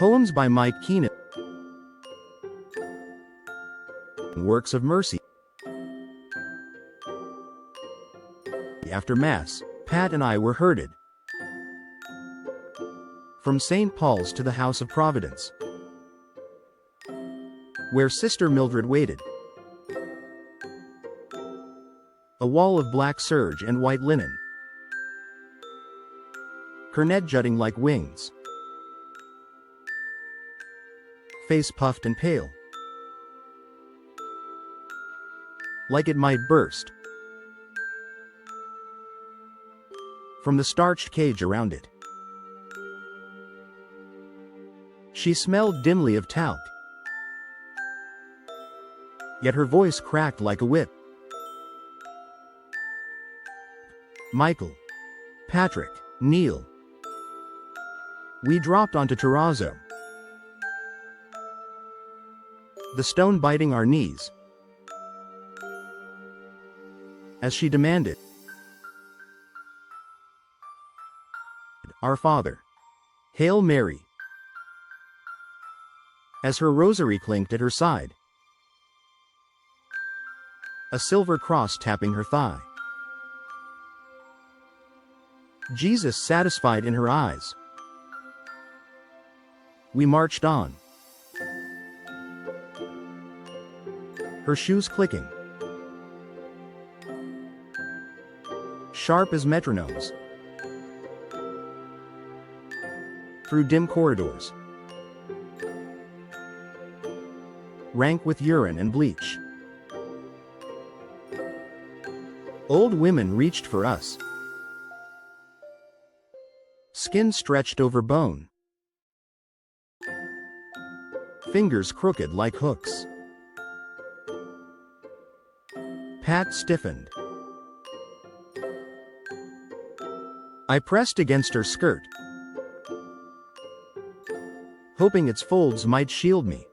Poems by Mike Keenan. Works of mercy. After Mass, Pat and I were herded from St. Paul's to the House of Providence, where Sister Mildred waited. A wall of black serge and white linen, cornet jutting like wings, face puffed and pale, like it might burst from the starched cage around it. She smelled dimly of talc, yet her voice cracked like a whip. Michael, Patrick, Neil. We dropped onto terrazzo, the stone biting our knees, as she demanded, "Our Father, Hail Mary," as her rosary clinked at her side, a silver cross tapping her thigh. Jesus satisfied in her eyes. We marched on, her shoes clicking, sharp as metronomes, through dim corridors, rank with urine and bleach. Old women reached for us, skin stretched over bone, fingers crooked like hooks. Pat stiffened. I pressed against her skirt, hoping its folds might shield me.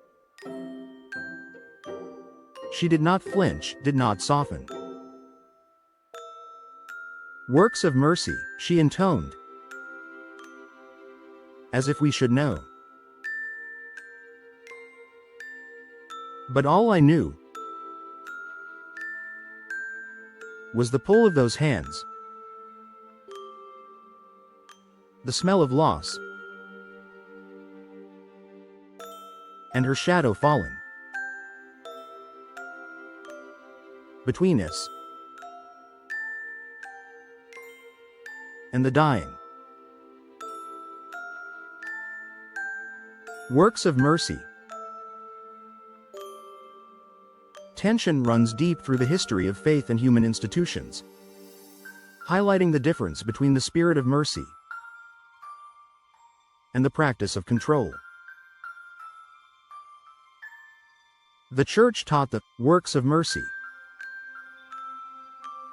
She did not flinch, did not soften. "Works of mercy," she intoned, as if we should know. But all I knew was the pull of those hands, the smell of loss, and her shadow falling between us and the dying. Works of mercy. Tension runs deep through the history of faith and human institutions, highlighting the difference between the spirit of mercy and the practice of control. The Church taught the works of mercy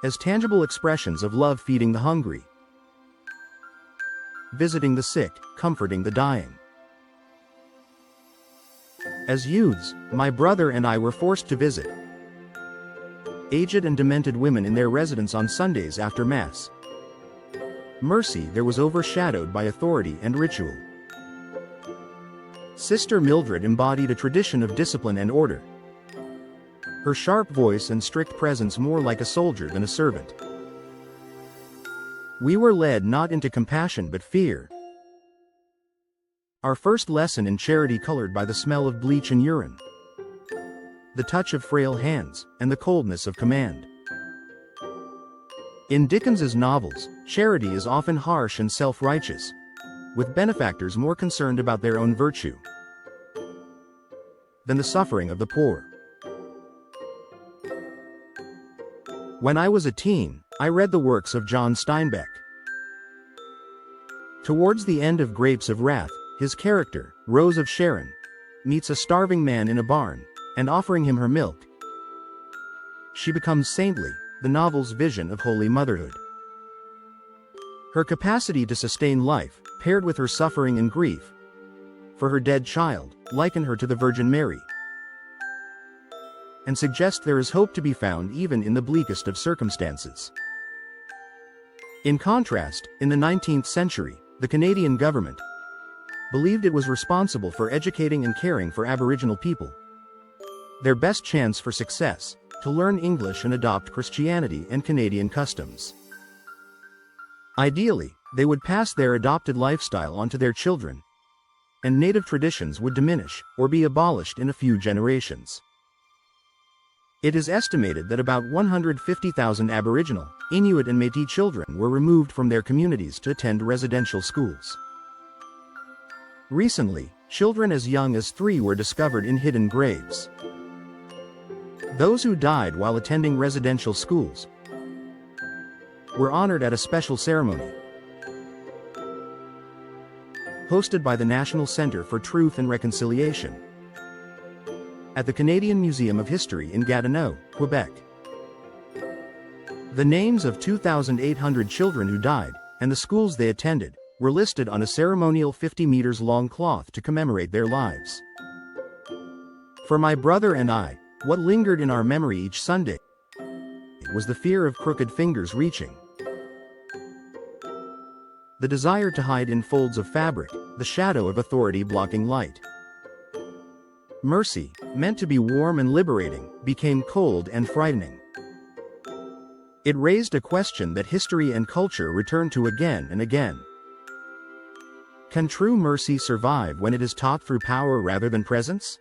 as tangible expressions of love, feeding the hungry, visiting the sick, comforting the dying. As youths, my brother and I were forced to visit aged and demented women in their residence on Sundays after Mass. Mercy there was overshadowed by authority and ritual. Sister Mildred embodied a tradition of discipline and order, her sharp voice and strict presence more like a soldier than a servant. We were led not into compassion but fear. Our first lesson in charity colored by the smell of bleach and urine, the touch of frail hands, and the coldness of command. In Dickens's novels, charity is often harsh and self-righteous, with benefactors more concerned about their own virtue than the suffering of the poor. When I was a teen, I read the works of John Steinbeck. Towards the end of Grapes of Wrath, his character, Rose of Sharon, meets a starving man in a barn, and offering him her milk, she becomes saintly, the novel's vision of holy motherhood. Her capacity to sustain life, paired with her suffering and grief for her dead child, liken her to the Virgin Mary, and suggest there is hope to be found even in the bleakest of circumstances. In contrast, in the 19th century, the Canadian government believed it was responsible for educating and caring for Aboriginal people. Their best chance for success, to learn English and adopt Christianity and Canadian customs. Ideally, they would pass their adopted lifestyle on to their children, and native traditions would diminish, or be abolished in a few generations. It is estimated that about 150,000 Aboriginal, Inuit and Métis children were removed from their communities to attend residential schools. Recently, children as young as 3 were discovered in hidden graves. Those who died while attending residential schools were honored at a special ceremony hosted by the National Centre for Truth and Reconciliation at the Canadian Museum of History in Gatineau, Quebec. The names of 2,800 children who died, and the schools they attended, were listed on a ceremonial 50 meters long cloth to commemorate their lives. For my brother and I, what lingered in our memory each Sunday was the fear of crooked fingers reaching, the desire to hide in folds of fabric, the shadow of authority blocking light. Mercy, meant to be warm and liberating, became cold and frightening. It raised a question that history and culture return to again and again. Can true mercy survive when it is taught through power rather than presence?